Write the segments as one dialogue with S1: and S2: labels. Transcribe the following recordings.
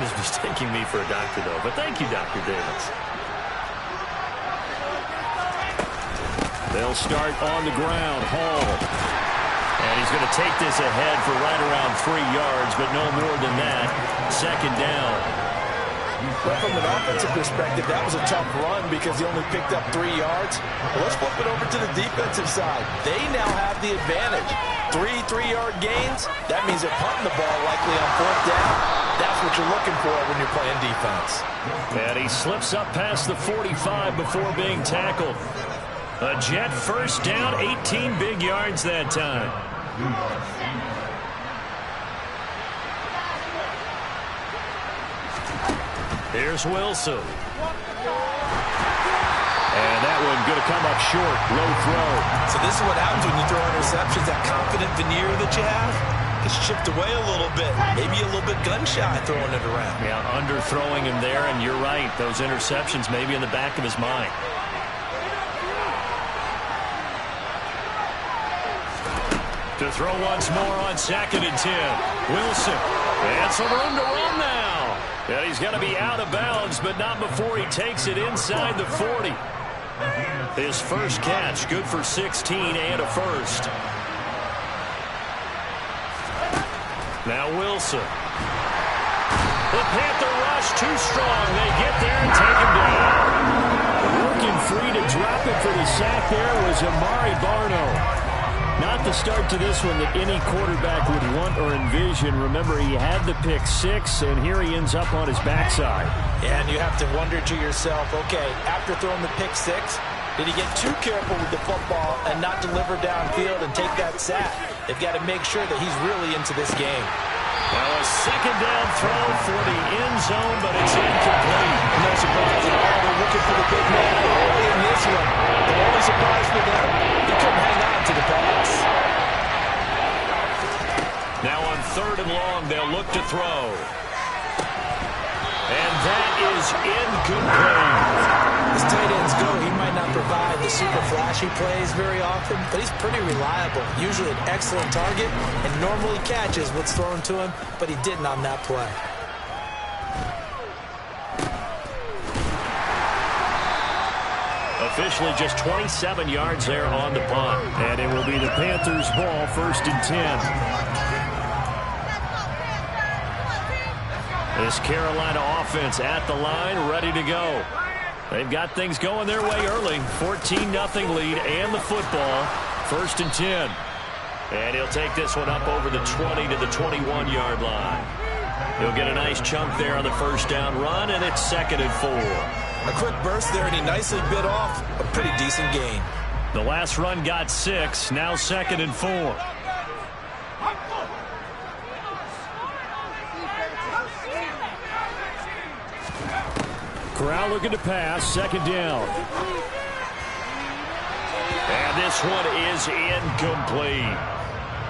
S1: is mistaking me for a doctor, though. But thank you, Dr. Davis.
S2: They'll start on the ground. Hall. And he's going to take this ahead for right around 3 yards, but no more than that. Second down.
S3: Well, from an offensive perspective, that was a tough run because he only picked up 3 yards. Well, let's flip it over to the defensive side. They now have the advantage. 3-3-yard gains, that means they're punting the ball likely on 4th down. That's what you're looking for when you're playing defense.
S2: And he slips up past the 45 before being tackled. A Jet first down, 18 big yards that time. Here's Wilson. And that one going to come up short. Low throw.
S3: So this is what happens when you throw interceptions. That confident veneer that you have gets chipped away a little bit. Maybe a little bit gun-shy throwing it around.
S2: Yeah, underthrowing him there, and you're right. Those interceptions maybe in the back of his mind. To throw once more on 2nd and 10. Wilson. And some room to run now. And he's going to be out of bounds, but not before he takes it inside the 40. His first catch, good for 16 and a first. Now Wilson. The Panther rush too strong. They get there and take him down. Working free to drop it for the sack there was Amari Barno. Not the start to this one that any quarterback would want or envision. Remember, he had the pick 6, and here he ends up on his backside.
S3: Yeah, and you have to wonder to yourself, okay, after throwing the pick 6, did he get too careful with the football and not deliver downfield and take that sack? They've got to make sure that he's really into this game.
S2: Now a second down throw for the end zone, but it's incomplete.
S3: No surprise at all. They're looking for the big man early in this one. The only surprise for them, he couldn't hang on to the pass.
S2: Now on 3rd and long, they'll look to throw. And that is incomplete.
S3: As tight ends go, he might not provide the super flashy plays very often, but he's pretty reliable. Usually an excellent target and normally catches what's thrown to him, but he didn't on that play.
S2: Officially just 27 yards there on the punt. And it will be the Panthers' ball, 1st and 10. This Carolina offense at the line, ready to go. They've got things going their way early. 14-0 lead and the football. 1st and 10. And he'll take this one up over the 20 to the 21-yard line. He'll get a nice chunk there on the first down run, and it's 2nd and 4.
S3: A quick burst there, and he nicely bit off a pretty decent gain.
S2: The last run got 6. Now 2nd and 4. Corral looking to pass. 2nd down. And this one is incomplete.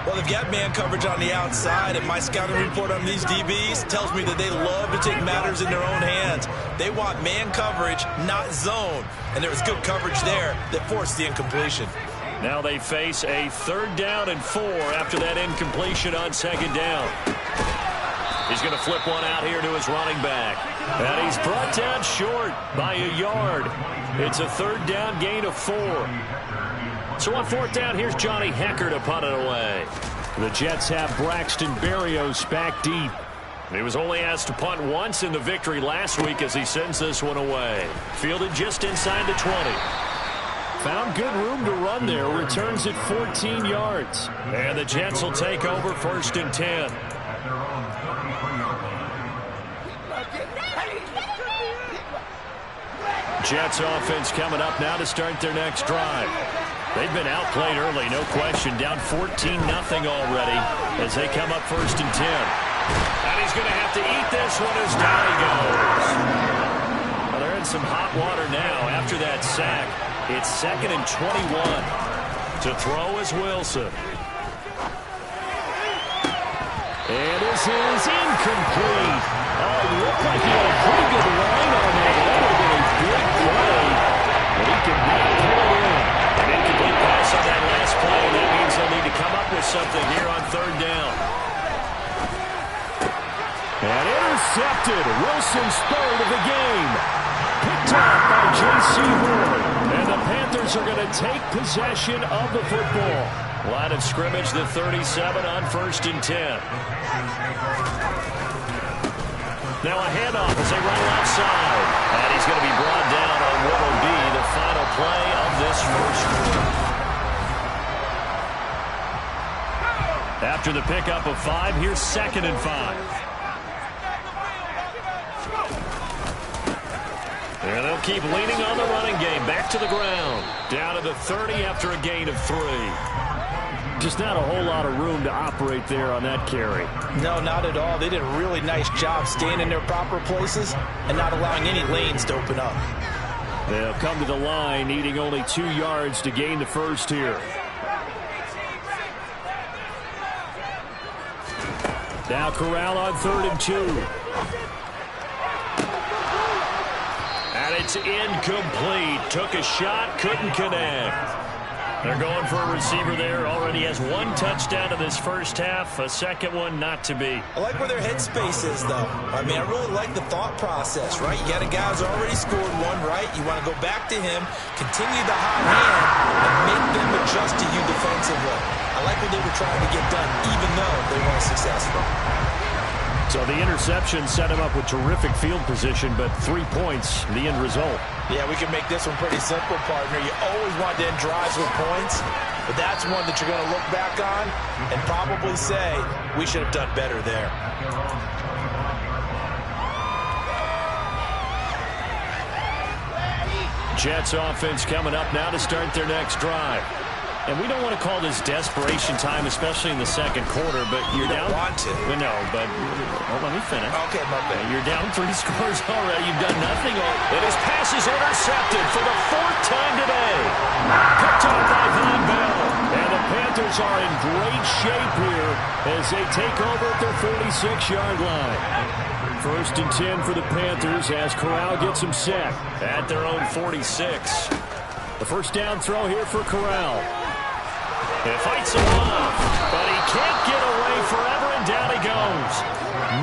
S3: Well, they've got man coverage on the outside, and my scouting report on these DBs tells me that they love to take matters in their own hands. They want man coverage, not zone. And there was good coverage there that forced the incompletion.
S2: Now they face a 3rd down and 4 after that incompletion on 2nd down. He's going to flip one out here to his running back. And he's brought down short by a yard. It's a 3rd down gain of 4. So on 4th down, here's Johnny Hecker to punt it away. The Jets have Braxton Berrios back deep. He was only asked to punt once in the victory last week as he sends this one away. Fielded just inside the 20. Found good room to run there. Returns at 14 yards. And the Jets will take over 1st and 10. Jets offense coming up now to start their next drive. They've been outplayed early, no question. Down 14-0 already as they come up 1st and 10. And he's going to have to eat this one as down he goes. Well, they're in some hot water now after that sack. It's 2nd and 21. To throw is Wilson. And this is incomplete. Oh, it looked like he had a pretty good line on that. That would have been a big play. But he could not pull it in. An incomplete pass on that last play. That means they'll need to come up with something here on 3rd down. And intercepted intercepted. Wilson's third of the game. Picked off by J.C. Horn. And the Panthers are going to take possession of the football. Line of scrimmage, the 37 on 1st and 10. Now a handoff as they run left side. And he's going to be brought down on what will be the final play of this first quarter. After the pickup of 5, here's 2nd and 5. And they'll keep leaning on the running game. Back to the ground. Down to the 30 after a gain of 3. Just not a whole lot of room to operate there on that carry.
S3: No, not at all. They did a really nice job staying in their proper places and not allowing any lanes to open up.
S2: They'll come to the line, needing only 2 yards to gain the first here. Now Corral on 3rd and 2. And it's incomplete. Took a shot, couldn't connect. They're going for a receiver there. Already has 1 touchdown in this first half. A second one not to be.
S3: I like where their headspace is, though. I mean, I really like the thought process, right? You got a guy who's already scored 1, right? You want to go back to him, continue the hot hand, and make them adjust to you defensively. I like what they were trying to get done, even though they weren't successful.
S2: So the interception set him up with terrific field position, but 3 points, the end result.
S3: Yeah, we can make this one pretty simple, partner. You always want to end drives with points, but that's one that you're going to look back on and probably say, we should have done better there.
S2: Jets offense coming up now to start their next drive. And we don't want to call this desperation time, especially in the second quarter, but you're down.
S3: You don't want to.
S2: No, but let me finish.
S3: Okay, my bad.
S2: You're down 3 scores already. You've done nothing. And his pass is intercepted for the 4th time today. Picked up by Von Bell. And the Panthers are in great shape here as they take over at their 46-yard line. 1st and 10 for the Panthers as Corral gets them set at their own 46. The first down throw here for Corral. He fights him off, but he can't get away forever, and down he goes.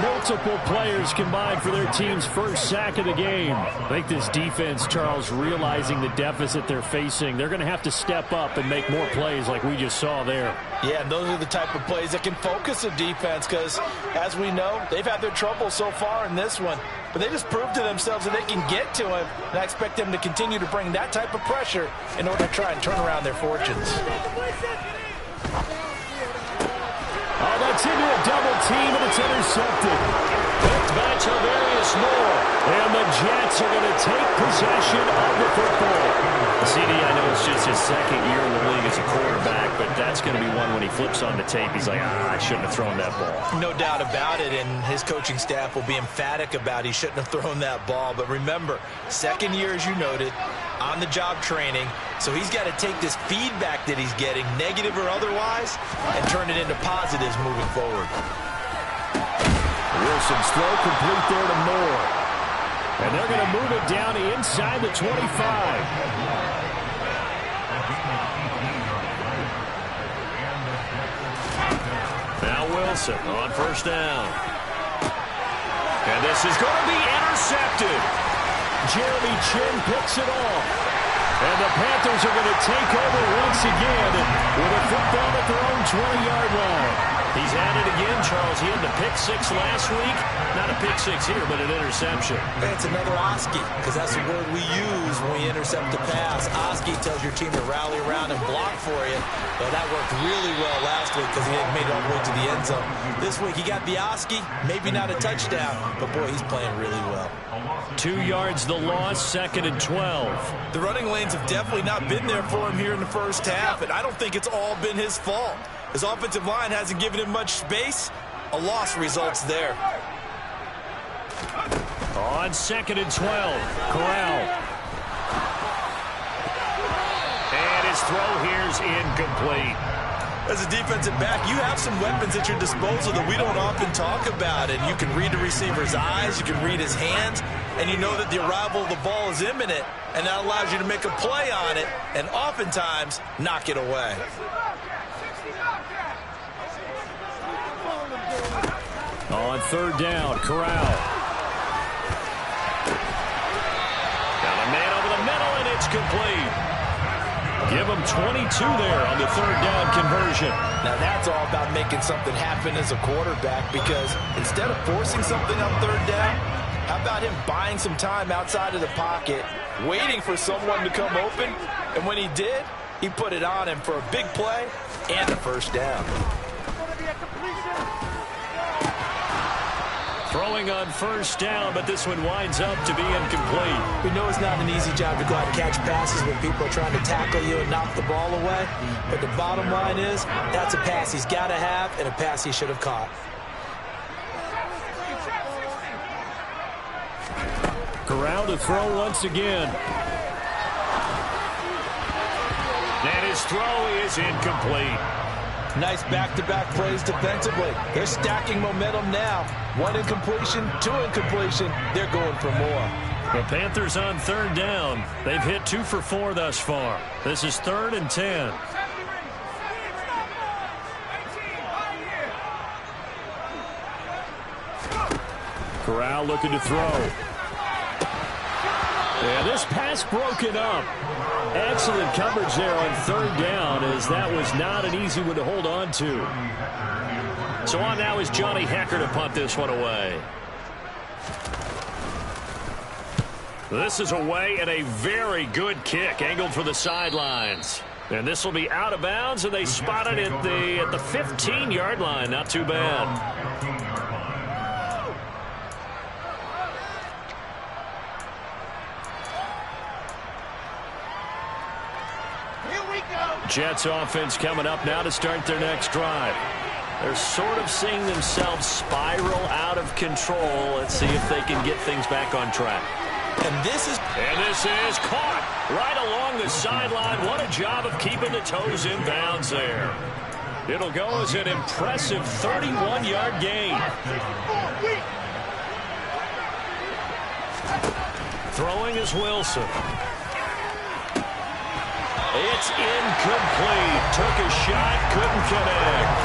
S2: Multiple players combined for their team's first sack of the game. I think this defense, Charles, realizing the deficit they're facing, they're going to have to step up and make more plays like we just saw there.
S3: Yeah, and those are the type of plays that can focus a defense because, as we know, they've had their trouble so far in this one. But they just proved to themselves that they can get to him, and I expect them to continue to bring that type of pressure in order to try and turn around their fortunes.
S2: Oh, that's into a double team, and it's intercepted. Picked by Tavarius Moore. And the Jets are going to take possession of the football. CD, I know it's just his 2nd year in the league as a quarterback, but that's going to be one when he flips on the tape. He's like, I shouldn't have thrown that ball.
S3: No doubt about it, and his coaching staff will be emphatic about he shouldn't have thrown that ball. But remember, 2nd year, as you noted, on-the-job training. So he's got to take this feedback that he's getting, negative or otherwise, and turn it into positives moving forward.
S2: Wilson's throw complete there to Moore. And they're going to move it down inside the 25. Now Wilson on 1st down. And this is going to be intercepted. Jeremy Chin picks it off. And the Panthers are going to take over once again with a football at their own 20-yard line. He's at it again, Charles. He had the pick 6 last week. Not a pick 6 here, but an interception.
S3: It's another Oski, because that's the word we use when we intercept the pass. Oski tells your team to rally around and block for you. Well, that worked really well last week because he hadn't made it all the way to the end zone. This week he got the Oski, maybe not a touchdown, but boy, he's playing really well.
S2: 2 yards the loss, 2nd and 12.
S3: The running lanes have definitely not been there for him here in the first half, and I don't think it's all been his fault. His offensive line hasn't given him much space. A loss results there.
S2: On 2nd and 12, Corral. And his throw here's incomplete.
S3: As a defensive back, you have some weapons at your disposal that we don't often talk about. And you can read the receiver's eyes, you can read his hands, and you know that the arrival of the ball is imminent, and that allows you to make a play on it and oftentimes knock it away.
S2: On 3rd down, Corral. incomplete. Give them 22 there on the third down conversion.
S3: Now that's all about making something happen as a quarterback, because instead of forcing something on third down, how about him buying some time outside of the pocket, waiting for someone to come open, and when he did, he put it on him for a big play and a first down.
S2: Throwing on first down, but this one winds up to be incomplete.
S3: We know it's not an easy job to go out and catch passes when people are trying to tackle you and knock the ball away, but the bottom line is that's a pass he's got to have and a pass he should have caught.
S2: Corral to throw once again. And his throw is incomplete.
S3: Nice back-to-back plays defensively. They're stacking momentum now. One incompletion, two incompletion. They're going for more.
S2: The Panthers on third down. They've hit 2 for 4 thus far. This is 3rd and 10. Corral looking to throw. Yeah, this pass broken up. Excellent coverage there on third down, as that was not an easy one to hold on to. So on now is Johnny Hecker to punt this one away. This is away and a very good kick, angled for the sidelines. And this will be out of bounds, and they spot it at the 15-yard line. Not too bad. Jets offense coming up now to start their next drive. They're sort of seeing themselves spiral out of control. Let's see if they can get things back on track.
S3: And this is
S2: caught right along the sideline. What a job of keeping the toes in bounds there. It'll go as an impressive 31-yard gain. Throwing is Wilson. It's incomplete. Took a shot, couldn't connect.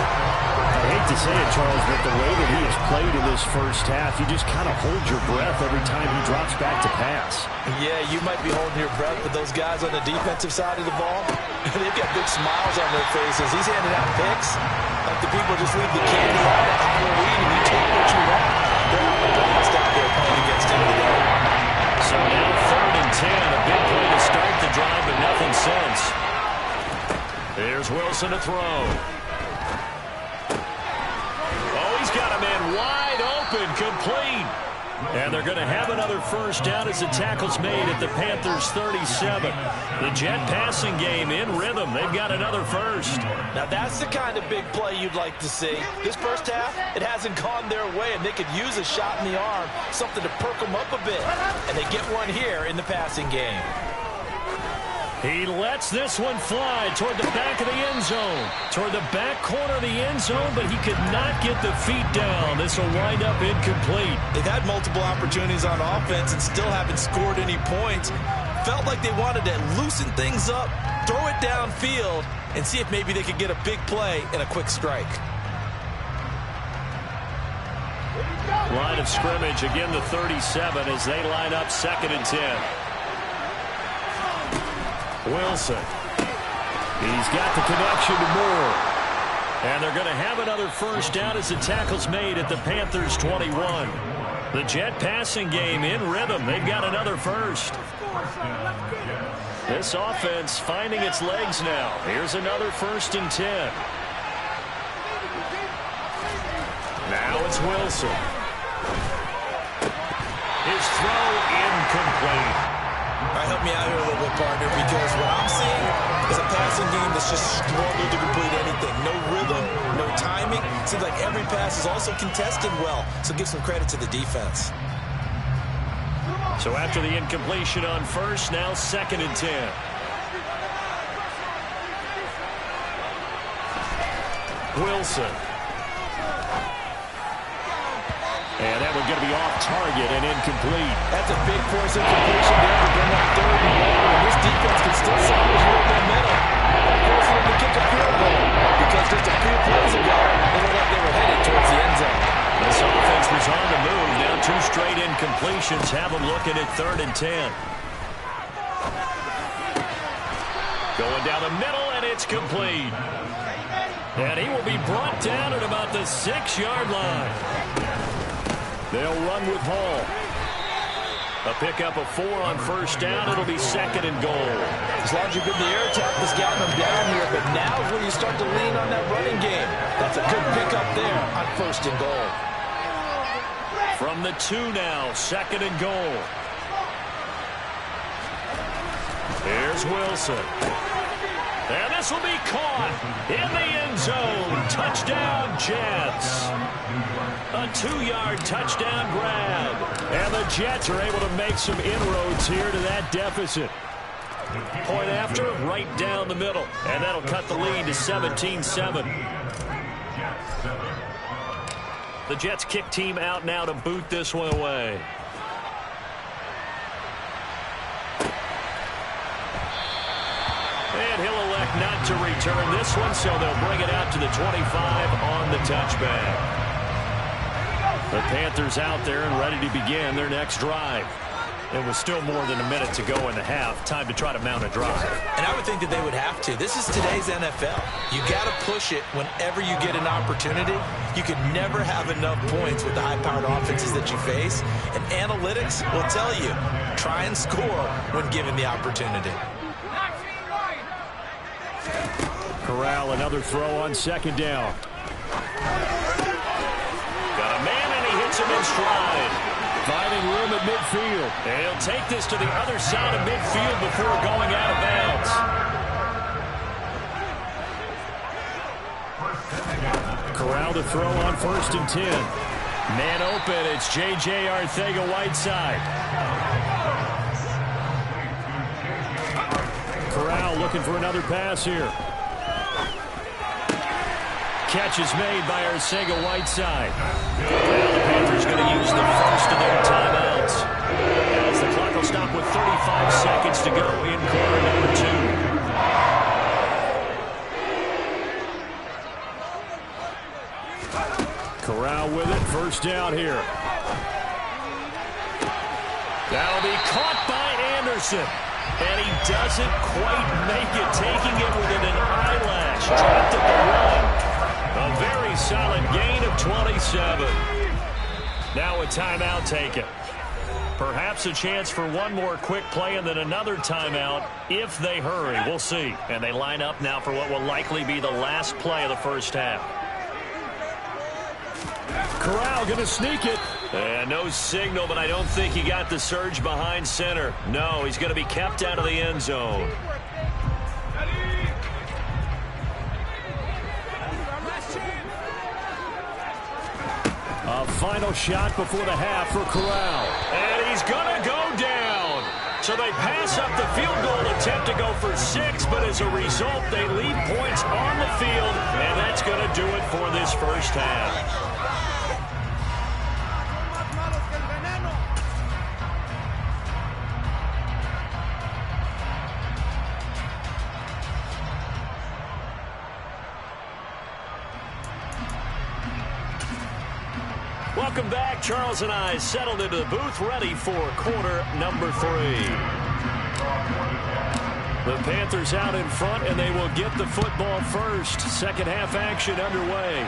S4: I hate to say it, Charles, but the way that he has played in this first half, you just kind of hold your breath every time he drops back to pass.
S3: Yeah, you might be holding your breath, but those guys on the defensive side of the ball, they've got big smiles on their faces. He's handing out picks like the people just leave the candy out at Halloween and you take what you want. They're not the blast out there playing against him today.
S2: So now 3rd and 10, a big play to start the drive, but nothing since. Here's Wilson to throw. Oh, he's got a man wide open, complete. And they're going to have another first down as the tackle's made at the Panthers' 37. The Jet passing game in rhythm. They've got another first.
S3: Now that's the kind of big play you'd like to see. This first half, it hasn't gone their way, and they could use a shot in the arm, something to perk them up a bit. And they get one here in the passing game.
S2: He lets this one fly toward the back of the end zone. Toward the back corner of the end zone, but he could not get the feet down. This will wind up incomplete.
S3: They've had multiple opportunities on offense and still haven't scored any points. Felt like they wanted to loosen things up, throw it downfield, and see if maybe they could get a big play and a quick strike.
S2: Line of scrimmage, again the 37 as they line up 2nd and 10. Wilson. He's got the connection to Moore. And they're going to have another first down as the tackle's made at the Panthers' 21. The Jet passing game in rhythm. They've got another first. This offense finding its legs now. Here's another 1st and 10. Now it's Wilson. His throw incomplete.
S3: All right, help me out here a little bit, partner, because what I'm seeing is a passing game that's just struggling to complete anything. No rhythm, no timing. Seems like every pass is also contested well, so give some credit to the defense.
S2: So after the incompletion on first, now 2nd and 10. Wilson. And that one's going to be off target and incomplete.
S3: That's a big force incompletion there to bring up 3rd and 1. And this defense can still salvage a little momentum. Forcing them to kick a field goal because just a few plays ago, they looked like they were headed towards the end zone.
S2: This offense was on the move. Now 2 straight incompletions have them looking at 3rd and 10. Going down the middle, and it's complete. And he will be brought down at about the 6-yard line. They'll run with Hall. A pickup of 4 on first down. It'll be 2nd and goal.
S3: As long as you're good, the air attack has gotten them down here, but now is where you start to lean on that running game. That's a good pickup there on 1st and goal.
S2: From the 2 now, 2nd and goal. Here's Wilson. And this will be caught in the end zone. Touchdown, Jets. A 2-yard touchdown grab. And the Jets are able to make some inroads here to that deficit. Point after, right down the middle. And that'll cut the lead to 17-7. The Jets kick team out now to boot this one away. And he'll elect not to return this one, so they'll bring it out to the 25 on the touchback. The Panthers out there and ready to begin their next drive. It was still more than a minute to go in the half. Time to try to mount a drive.
S3: And I would think that they would have to. This is today's NFL. You got to push it whenever you get an opportunity. You could never have enough points with the high-powered offenses that you face. And analytics will tell you, try and score when given the opportunity.
S4: Corral, another throw on 2nd down.
S2: Got a man, and he hits him in stride.
S4: Finding room at midfield.
S2: And he'll take this to the other side of midfield before going out of bounds.
S4: Corral to throw on 1st and 10.
S2: Man open, it's J.J. Arcega-Whiteside.
S4: Corral looking for another pass here.
S2: Catch is made by Arcega-Whiteside. Now the Panthers going to use the first of their timeouts, as the clock will stop with 35 seconds to go in quarter number 2.
S4: Corral with it. 1st down here.
S2: That'll be caught by Anderson. And he doesn't quite make it, taking it within an eyelash. Dropped at the run. A very solid gain of 27. Now a timeout taken. Perhaps a chance for one more quick play and then another timeout if they hurry. We'll see. And they line up now for what will likely be the last play of the first half.
S4: Corral going to sneak it.
S2: And no signal, but I don't think he got the surge behind center. No, he's going to be kept out of the end zone.
S4: A final shot before the half for Corral.
S2: And he's going to go down. So they pass up the field goal attempt to go for 6, but as a result, they leave points on the field, and that's going to do it for this first half. Welcome back. Charles and I settled into the booth, ready for quarter number 3. The Panthers out in front, and they will get the football first. Second half action underway.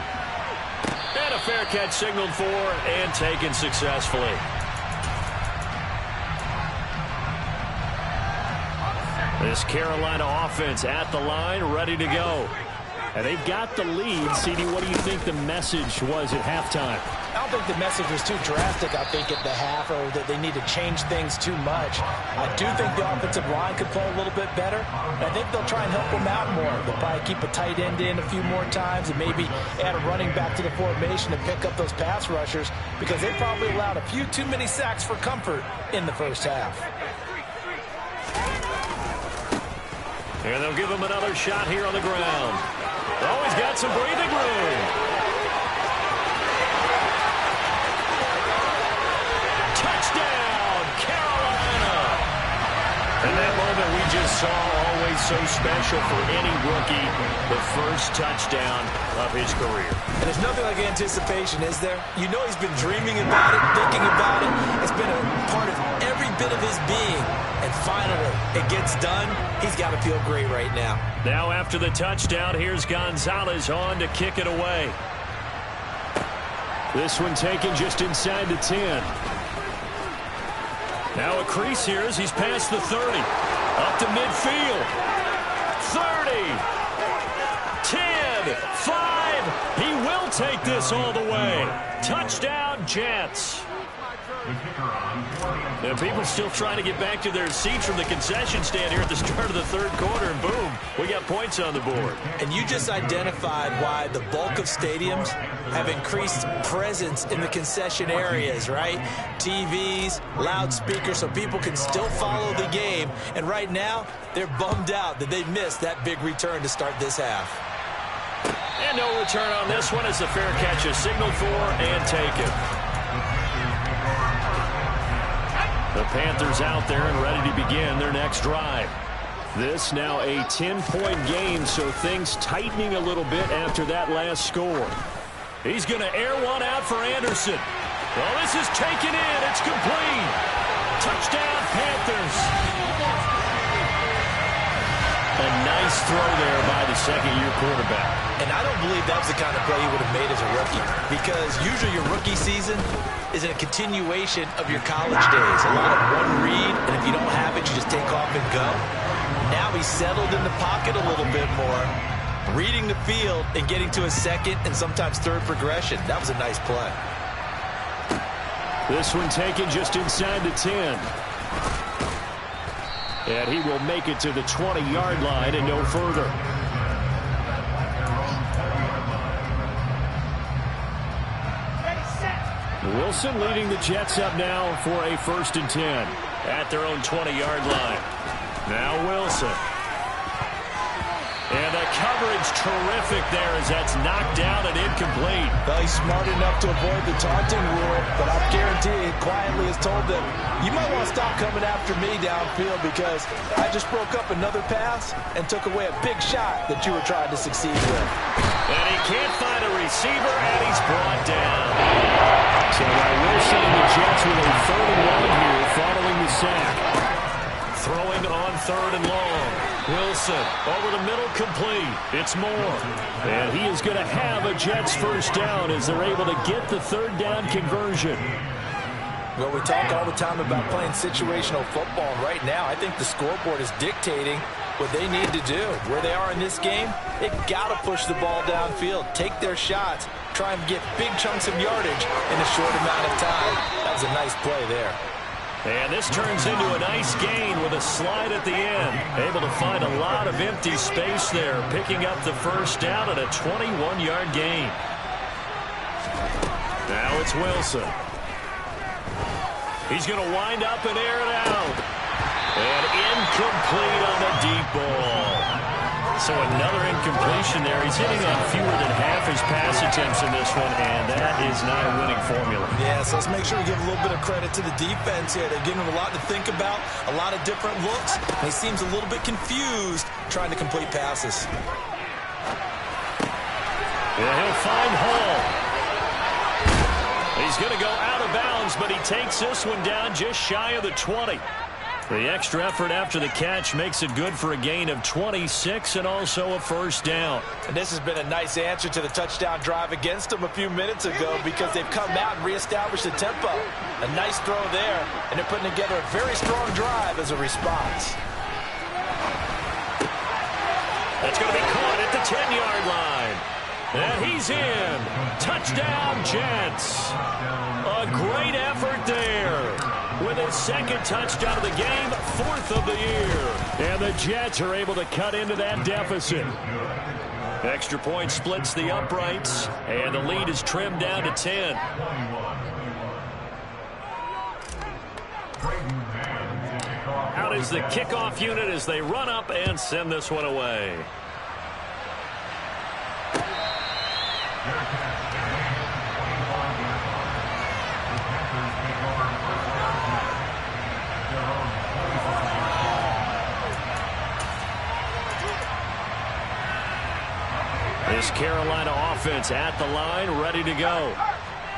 S2: And a fair catch signaled for and taken successfully. This Carolina offense at the line, ready to go.
S4: And they've got the lead. CD, what do you think the message was at halftime?
S3: I don't think the message was too drastic, I think, at the half, or that they need to change things too much. I do think the offensive line could play a little bit better. I think they'll try and help them out more. They'll probably keep a tight end in a few more times and maybe add a running back to the formation and pick up those pass rushers, because they probably allowed a few too many sacks for comfort in the first half.
S2: And they'll give him another shot here on the ground. Oh, he's got some breathing room. Touchdown, Carolina. And that moment we just saw, always so special for any rookie, the first touchdown of his career.
S3: And there's nothing like anticipation, is there? You know he's been dreaming about it, thinking about it. It's been a part of every bit of his being. And finally, it gets done. He's got to feel great right now.
S2: Now after the touchdown, here's Gonzalez on to kick it away. This one taken just inside the 10. Now a crease here as he's past the 30. Up to midfield. 30. 10. 5. He will take this all the way. Touchdown, Jets. Now people still trying to get back to their seats from the concession stand here at the start of the third quarter, and boom, we got points on the board.
S3: And you just identified why the bulk of stadiums have increased presence in the concession areas, right? TVs, loudspeakers, so people can still follow the game. And right now, they're bummed out that they missed that big return to start this half.
S2: And no return on this one as the fair catch is signaled for and taken. The Panthers out there and ready to begin their next drive. This now a 10-point game, so things tightening a little bit after that last score. He's going to air one out for Anderson. Well, this is taken in. It's complete. Touchdown, Panthers. A nice throw there by the second-year quarterback.
S3: And I don't believe that was the kind of play he would have made as a rookie, because usually your rookie season is a continuation of your college days. A lot of one read, and if you don't have it, you just take off and go. Now he's settled in the pocket a little bit more, reading the field and getting to a second and sometimes third progression. That was a nice play.
S4: This one taken just inside the 10. And he will make it to the 20-yard line and no further. Wilson leading the Jets up now for a 1st and 10.
S2: At their own 20-yard line. Now Wilson. And the coverage terrific there as that's knocked down and incomplete.
S3: Well, he's smart enough to avoid the taunting rule, but I guarantee he quietly has told them, you might want to stop coming after me downfield because I just broke up another pass and took away a big shot that you were trying to succeed with.
S2: And he can't find a receiver, and he's brought down.
S4: So Wilson and the Jets with a 3rd and 1 here following the sack.
S2: Throwing on 3rd and long. Wilson over the middle, complete. It's Moore.
S4: And he is going to have a Jets 1st down as they're able to get the 3rd down conversion.
S3: Well, we talk all the time about playing situational football. Right now, I think the scoreboard is dictating what they need to do. Where they are in this game, they've got to push the ball downfield, take their shots, try and get big chunks of yardage in a short amount of time. That was a nice play there.
S2: And this turns into a nice gain with a slide at the end. Able to find a lot of empty space there, picking up the 1st down at a 21-yard gain. Now it's Wilson. He's going to wind up and air it out. And incomplete on the deep ball. So another incompletion there. He's hitting on fewer than half his pass attempts in this one, and that is not a winning formula.
S3: Yeah, so let's make sure we give a little bit of credit to the defense here. They're giving him a lot to think about, a lot of different looks, and he seems a little bit confused trying to complete passes.
S2: Yeah, he'll find Hall. He's going to go out of bounds, but he takes this one down just shy of the 20. The extra effort after the catch makes it good for a gain of 26 and also a 1st down.
S3: And this has been a nice answer to the touchdown drive against them a few minutes ago because they've come out and reestablished the tempo. A nice throw there, and they're putting together a very strong drive as a response.
S2: That's going to be caught at the 10-yard line. And he's in. Touchdown, Jets. A great effort there. With his 2nd touchdown of the game, 4th of the year.
S4: And the Jets are able to cut into that deficit.
S2: Extra point splits the uprights, and the lead is trimmed down to 10. Out is the kickoff unit as they run up and send this one away. This Carolina offense at the line, ready to go.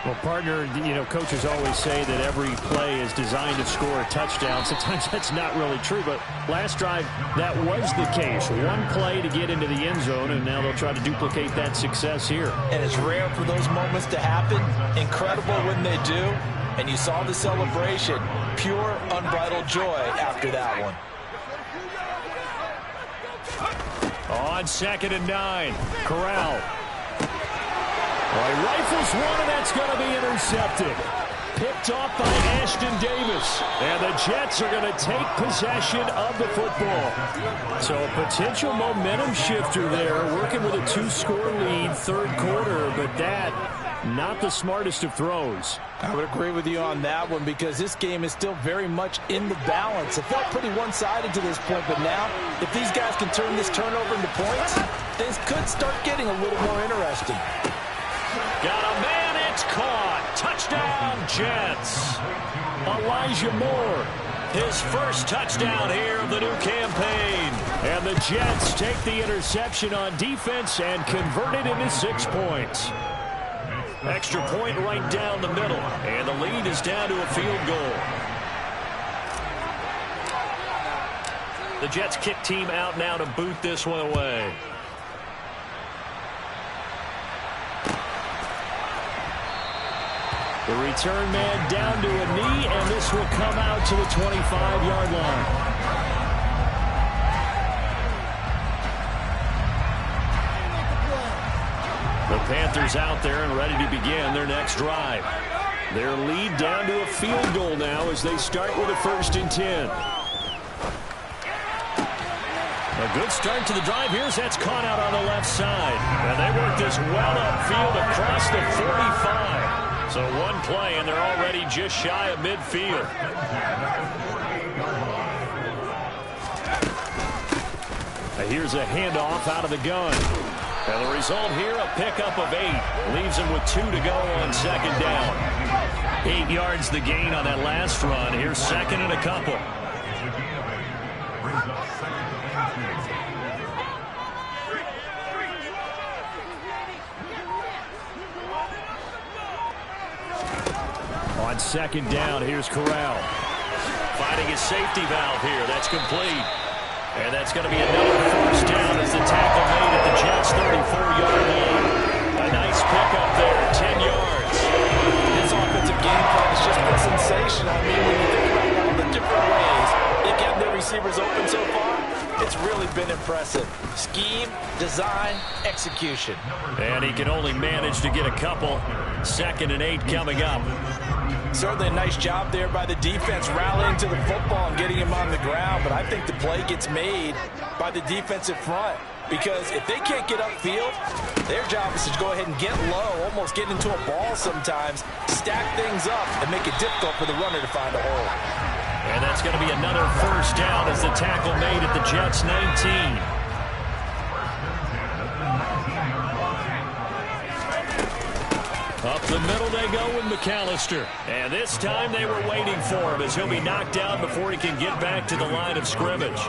S4: Well, partner, coaches always say that every play is designed to score a touchdown. Sometimes that's not really true, but last drive, that was the case. One play to get into the end zone, and now they'll try to duplicate that success here.
S3: And it's rare for those moments to happen. Incredible when they do. And you saw the celebration. Pure, unbridled joy after that one.
S2: On 2nd and 9, Corral. Well, he rifles one, and that's going to be intercepted. Picked off by Ashton Davis. And the Jets are going to take possession of the football. So a potential momentum shifter there, working with a 2-score lead, third quarter, but that, not the smartest of throws.
S3: I would agree with you on that one because this game is still very much in the balance. It felt pretty one-sided to this point, but now, if these guys can turn this turnover into points, things could start getting a little more interesting.
S2: Got a man, it's caught. Touchdown, Jets. Elijah Moore, his first touchdown here of the new campaign. And the Jets take the interception on defense and convert it into 6 points. Extra point right down the middle, and the lead is down to a field goal. The Jets kick team out now to boot this one away. The return man down to a knee, and this will come out to the 25-yard line. The Panthers out there and ready to begin their next drive. Their lead down to a field goal now as they start with a 1st and 10. A good start to the drive. Here's that's caught out on the left side. And they work this well upfield across the 45. So one play, and they're already just shy of midfield. Here's a handoff out of the gun. And the result here, a pickup of 8. Leaves him with 2 to go on 2nd down. 8 yards the gain on that last run. Here's 2nd and a couple. On 2nd down, here's Corral. Finding his safety valve here. That's complete. And that's going to be another 1st down as the tackle made at the Jets' 34-yard line. A nice pickup there, 10 yards.
S3: This offensive game plan has just been sensational. I mean, when you think about all the different ways they kept their receivers open so far, it's really been impressive. Scheme, design, execution.
S2: And he can only manage to get a couple. 2nd and 8 coming up.
S3: Certainly a nice job there by the defense rallying to the football and getting him on the ground, but I think the play gets made by the defensive front because if they can't get upfield, their job is to go ahead and get low, almost get into a ball sometimes, stack things up, and make it difficult for the runner to find a hole.
S2: And that's going to be another 1st down as the tackle made at the Jets' 19. Up the middle they go with McAllister. And this time they were waiting for him as he'll be knocked down before he can get back to the line of scrimmage.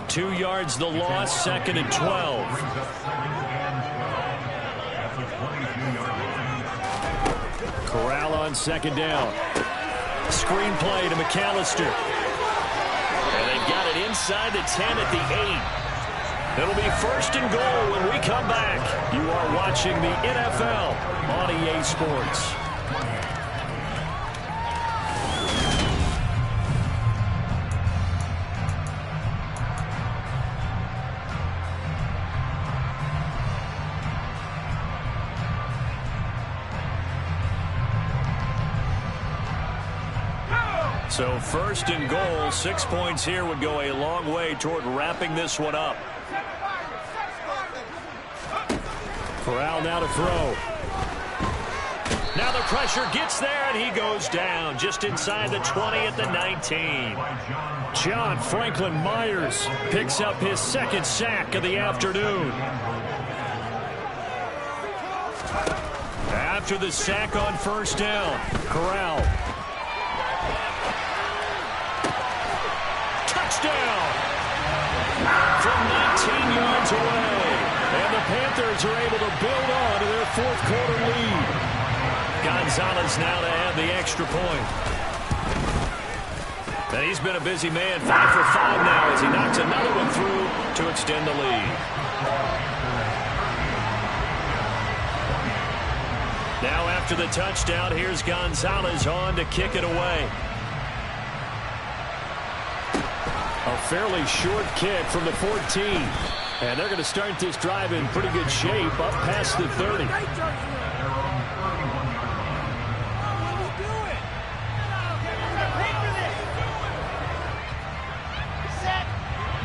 S2: 2 yards the loss, 2nd and 12. Corral on 2nd down. Screen play to McAllister. And they've got it inside the 10 at the 8. It'll be 1st and goal when we come back. You are watching the NFL on EA Sports. So 1st and goal, 6 points here would go a long way toward wrapping this one up. Corral now to throw. Now the pressure gets there, and he goes down just inside the 20 at the 19. John Franklin Myers picks up his 2nd sack of the afternoon. After the sack on 1st down, Corral. Touchdown! From 19 yards away. And the Panthers are able to build on to their 4th quarter lead. Gonzalez now to add the extra point. And he's been a busy man, 5 for 5 now as he knocks another one through to extend the lead. Now after the touchdown, here's Gonzalez on to kick it away. A fairly short kick from the 14. And they're going to start this drive in pretty good shape up past the 30.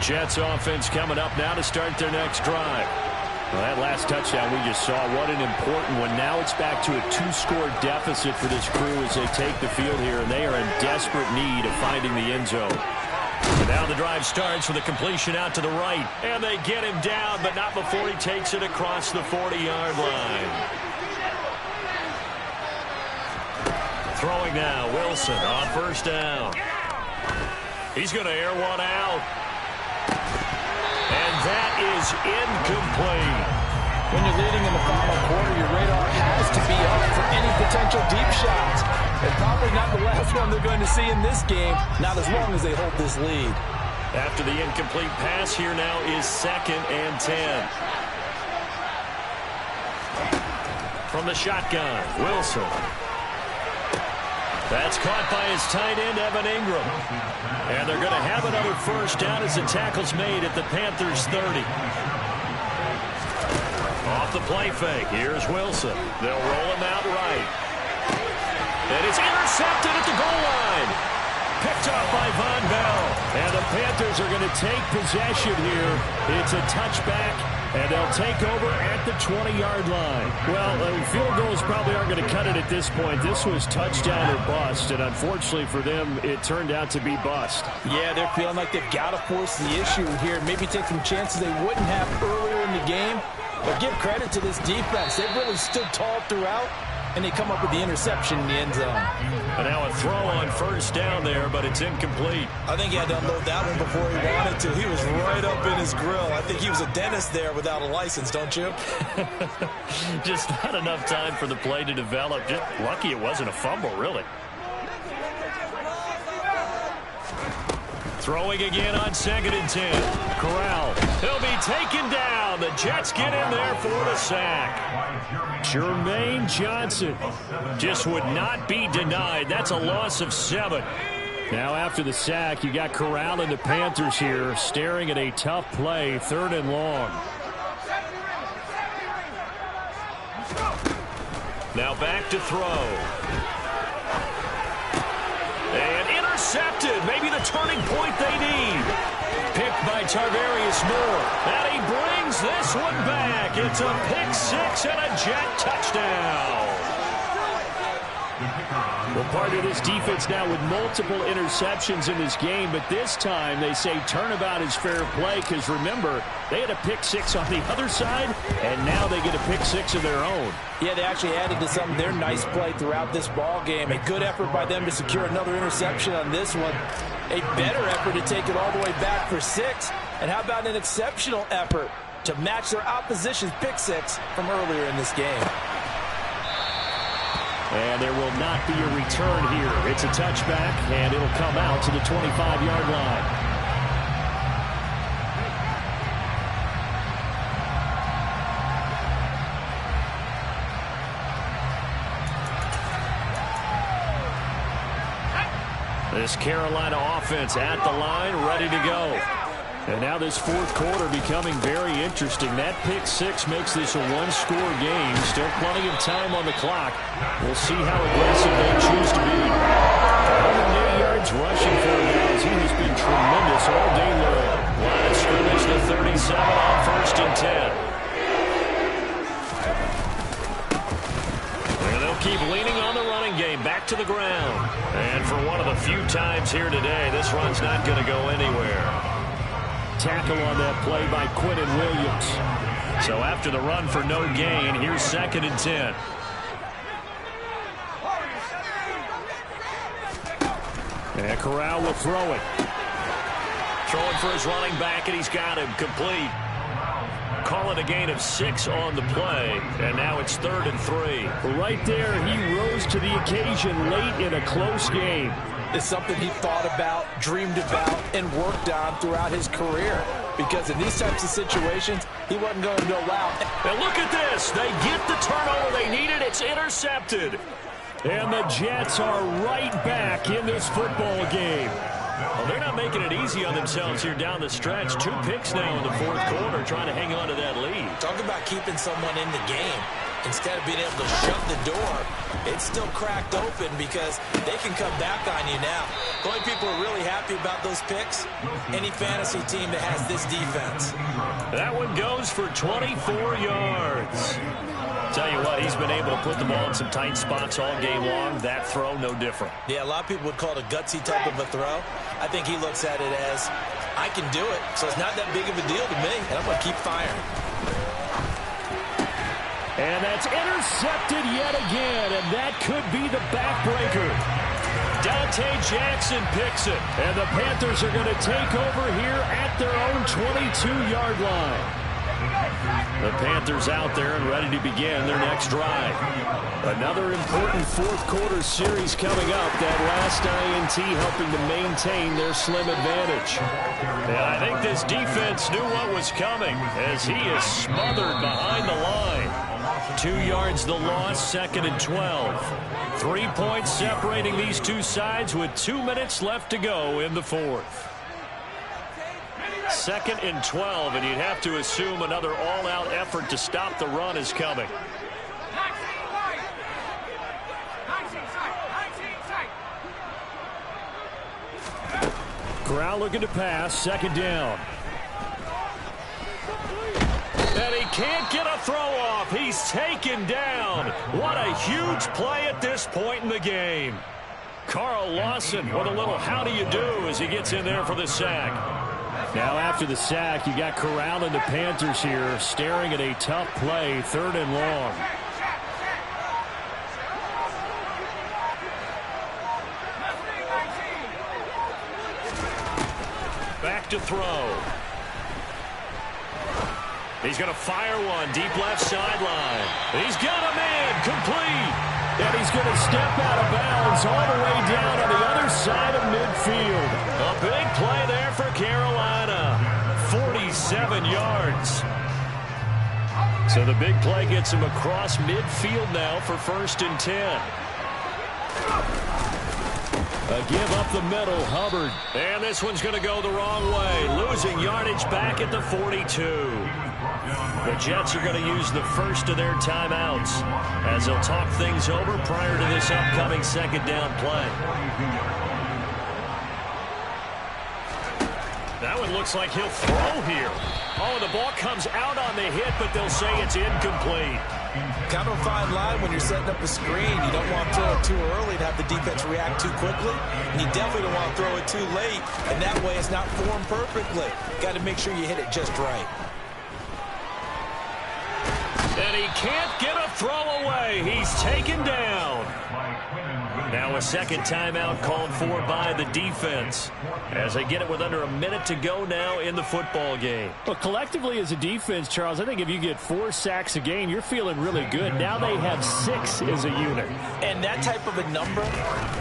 S2: Jets offense coming up now to start their next drive. Well, that last touchdown we just saw, what an important one. Now it's back to a 2-score deficit for this crew as they take the field here, and they are in desperate need of finding the end zone. And now the drive starts with a completion out to the right, and they get him down, but not before he takes it across the 40-yard line. Throwing now, Wilson on first down. He's going to air one out. And that is incomplete.
S3: When you're leading in the final quarter, your radar has to be up for any potential deep shots. And probably not the last one they're going to see in this game, not as long as they hold this lead.
S2: After the incomplete pass, here now is 2nd and 10. From the shotgun, Wilson. That's caught by his tight end, Evan Ingram. And they're going to have another first down as the tackle's made at the Panthers' 30. Off the play fake, here's Wilson. They'll roll him out right. And it's intercepted at the goal line. Picked off by Von Bell. And the Panthers are going to take possession here. It's a touchback, and they'll take over at the 20-yard line. Well, field goals probably aren't going to cut it at this point. This was touchdown or bust, and unfortunately for them, it turned out to be bust.
S3: Yeah, they're feeling like they've got to force the issue here. Maybe take some chances they wouldn't have earlier in the game. But give credit to this defense. They've really stood tall throughout, and they come up with the interception in the end zone.
S2: And now a throw on first down there, but it's incomplete.
S3: I think he had to unload that one before he wanted to. He was right up in his grill. I think he was a dentist there without a license, don't you?
S2: Just not enough time for the play to develop. Just lucky it wasn't a fumble, really. Throwing again on 2nd and 10. Corral. He'll be taken down. The Jets get in there for the sack. Jermaine Johnson just would not be denied. That's a loss of 7. Now after the sack, you got Corral and the Panthers here staring at a tough play, 3rd and long. Now back to throw. And intercepted. Maybe the turning point they need. Picked by Tarvarius Moore. And he brings this one back. It's a pick 6 and a Jet touchdown. Well, part of this defense now with multiple interceptions in this game, but this time they say turnabout is fair play because, remember, they had a pick 6 on the other side, and now they get a pick 6 of their own.
S3: Yeah, they actually added to some of their nice play throughout this ball game. A good effort by them to secure another interception on this one. A better effort to take it all the way back for 6. And how about an exceptional effort to match their opposition's pick 6 from earlier in this game?
S4: And there will not be a return here. It's a touchback, and it'll come out to the 25-yard line. This Carolina offense at the line, ready to go. And now this 4th quarter becoming very interesting. That pick 6 makes this a 1-score game. Still plenty of time on the clock. We'll see how aggressive they choose to be. 108 yards rushing for him now as he has been tremendous all day long. Line of scrimmage to 37 on 1st and 10. And they'll keep leaning on the running game. Back to the ground. And for one of the few times here today, this run's not going to go anywhere. Tackle on that play by Quinton Williams. So after the run for no gain, here's 2nd and 10. And Corral will throw it. Throwing for his running back, and he's got him complete.
S2: call it a gain of 6 on the play, and now it's 3rd and 3.
S4: Right there, he rose to the occasion late in a close game.
S3: It's something he thought about, dreamed about, and worked on throughout his career. Because in these types of situations, he wasn't going to go out.
S2: And look at this. They get the turnover they needed. It's intercepted.
S4: And the Jets are right back in this football game.
S2: Well, they're not making it easy on themselves here down the stretch. 2 picks now in the 4th quarter, trying to hang on to that lead.
S3: Talk about keeping someone in the game. Instead of being able to shut the door, it's still cracked open because they can come back on you now. The only people who are really happy about those picks, any fantasy team that has this defense.
S2: That one goes for 24 yards. Tell you what, he's been able to put the ball in some tight spots all game long. That throw, no different.
S3: Yeah, a lot of people would call it a gutsy type of a throw. I think he looks at it as, I can do it, so it's not that big of a deal to me, and I'm going to keep firing.
S4: And that's intercepted yet again, and that could be the backbreaker.
S2: Dante Jackson picks it.
S4: And the Panthers are going to take over here at their own 22-yard line. The Panthers out there and ready to begin their next drive. Another important 4th quarter series coming up. That last INT helping to maintain their slim advantage.
S2: And I think this defense knew what was coming as he is smothered behind the line. 2 yards the loss, 2nd and 12. 3 points separating these two sides with 2 minutes left to go in the 4th. 2nd and 12, and you'd have to assume another all-out effort to stop the run is coming.
S4: Corral looking to pass, 2nd down.
S2: And he can't get a throw off. He's taken down. What a huge play at this point in the game. Carl Lawson with a little how do you do as he gets in there for the sack.
S4: Now after the sack, you got Corral and the Panthers here staring at a tough play, 3rd and long.
S2: Back to throw. He's going to fire one deep left sideline. He's got a man complete.
S4: And he's going to step out of bounds all the way down on the other side of midfield.
S2: A big play there for Carolina. 47 yards. So the big play gets him across midfield now for 1st and 10.
S4: A give up the middle, Hubbard.
S2: And this one's going to go the wrong way. Losing yardage back at the 42. The Jets are going to use the first of their timeouts as they'll talk things over prior to this upcoming 2nd down play. That one looks like he'll throw here. Oh, the ball comes out on the hit, but they'll say it's incomplete.
S3: Kind of a fine line when you're setting up a screen. You don't want to throw it too early to have the defense react too quickly, and you definitely don't want to throw it too late, and that way it's not formed perfectly. Got to make sure you hit it just right.
S2: And he can't get a throw away. He's taken down. Now a 2nd timeout called for by the defense as they get it with under a minute to go now in the football game.
S4: Well, collectively as a defense, Charles, I think if you get 4 sacks a game, you're feeling really good. Now they have 6 as a unit.
S3: And that type of a number,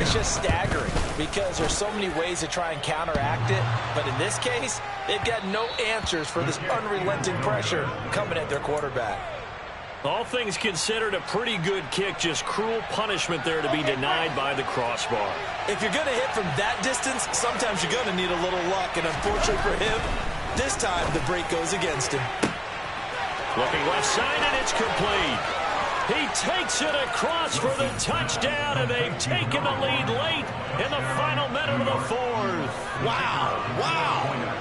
S3: it's just staggering because there's so many ways to try and counteract it. But in this case, they've got no answers for this unrelenting pressure coming at their quarterback.
S2: All things considered, a pretty good kick. Just cruel punishment there to be denied by the crossbar.
S3: If you're going to hit from that distance, sometimes you're going to need a little luck. And unfortunately for him, this time the break goes against him.
S2: Looking left side, and it's complete. He takes it across for the touchdown, and they've taken the lead late in the final minute of the 4th.
S3: Wow, wow.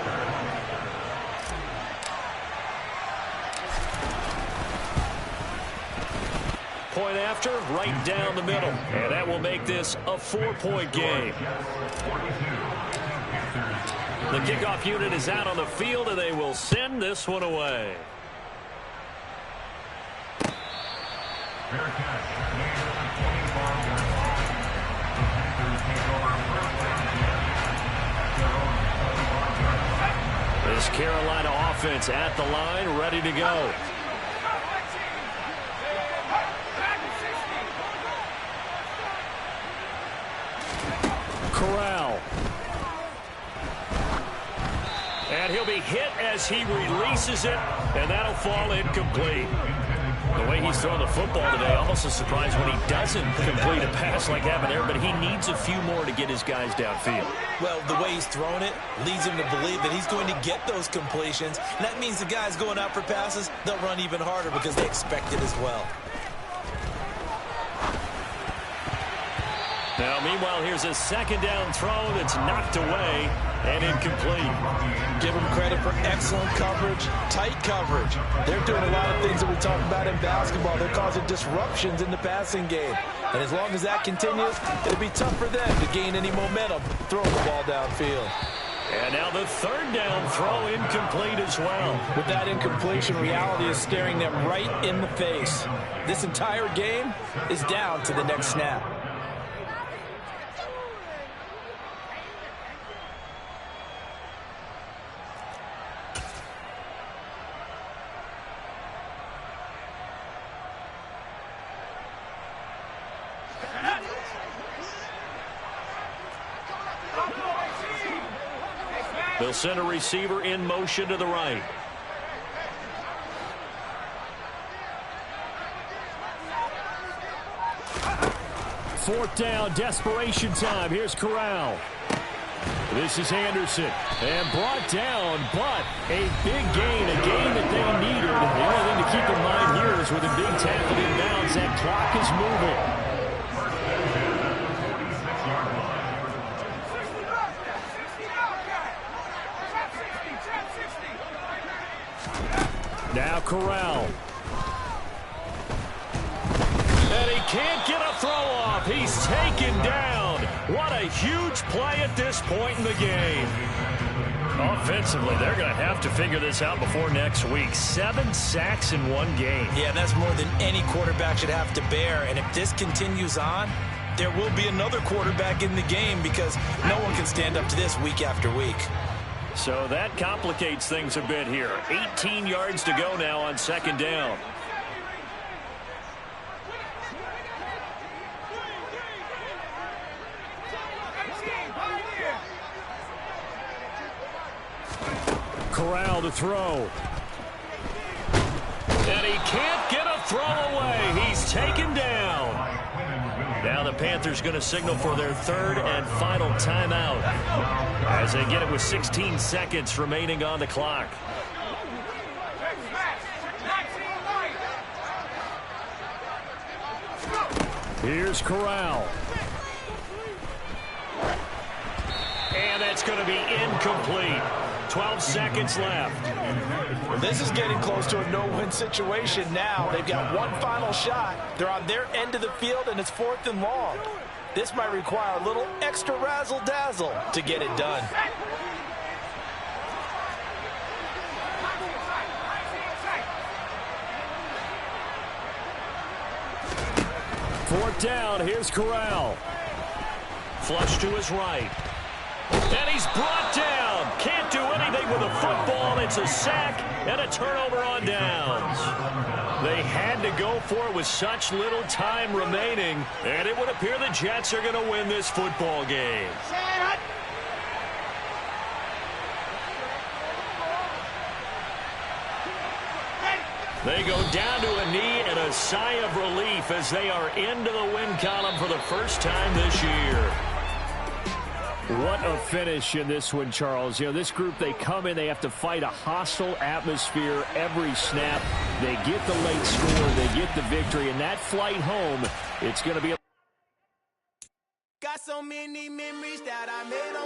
S2: Point after, right down the middle. And that will make this a 4-point game. The kickoff unit is out on the field, and they will send this one away. The This Carolina offense at the line, ready to go. Corral. And he'll be hit as he releases it, and that'll fall incomplete. The way he's throwing the football today, almost a surprise when he doesn't complete a pass like happened there, but he needs a few more to get his guys downfield.
S3: Well, the way he's thrown it leads him to believe that he's going to get those completions. And that means the guys going out for passes, they'll run even harder because they expect it as well.
S2: Now, meanwhile, here's a second down throw that's knocked away and incomplete.
S3: Give them credit for excellent coverage, tight coverage. They're doing a lot of things that we talk about in basketball. They're causing disruptions in the passing game. And as long as that continues, it'll be tough for them to gain any momentum throwing the ball downfield.
S2: And now the third down throw incomplete as well.
S3: With that incompletion, reality is staring them right in the face. This entire game is down to the next snap.
S2: They'll send a receiver in motion to the right. Fourth down, desperation time. Here's Corral. This is Anderson. And brought down, but a big gain, a gain that they needed. The only thing to keep in mind here is with a big tackle inbounds, that clock is moving. Now Corral. And he can't get a throw off. He's taken down. What a huge play at this point in the game. Offensively, they're going to have to figure this out before next week. 7 sacks in one game.
S3: Yeah, that's more than any quarterback should have to bear. And if this continues on, there will be another quarterback in the game because no one can stand up to this week after week.
S2: So that complicates things a bit here. 18 yards to go now on second down. Corral to throw. And he can't get a throw away. He's taken down. Now the Panthers going to signal for their third and final timeout as they get it with 16 seconds remaining on the clock. Here's Corral. And that's going to be incomplete. 12 seconds left.
S3: Well, this is getting close to a no-win situation now. They've got one final shot. They're on their end of the field, and it's 4th and long. This might require a little extra razzle-dazzle to get it done.
S2: Fourth down, here's Corral. Flush to his right. And he's brought down. Can't do anything with the football. It's a sack and a turnover on downs. They had to go for it with such little time remaining, and it would appear the Jets are going to win this football game. They go down to a knee and a sigh of relief as they are into the win column for the first time this year. What a finish in this one, Charles. You know, this group, they come in, they have to fight a hostile atmosphere every snap. They get the late score, they get the victory, and that flight home, it's going to be a...
S5: Got so many memories that I made.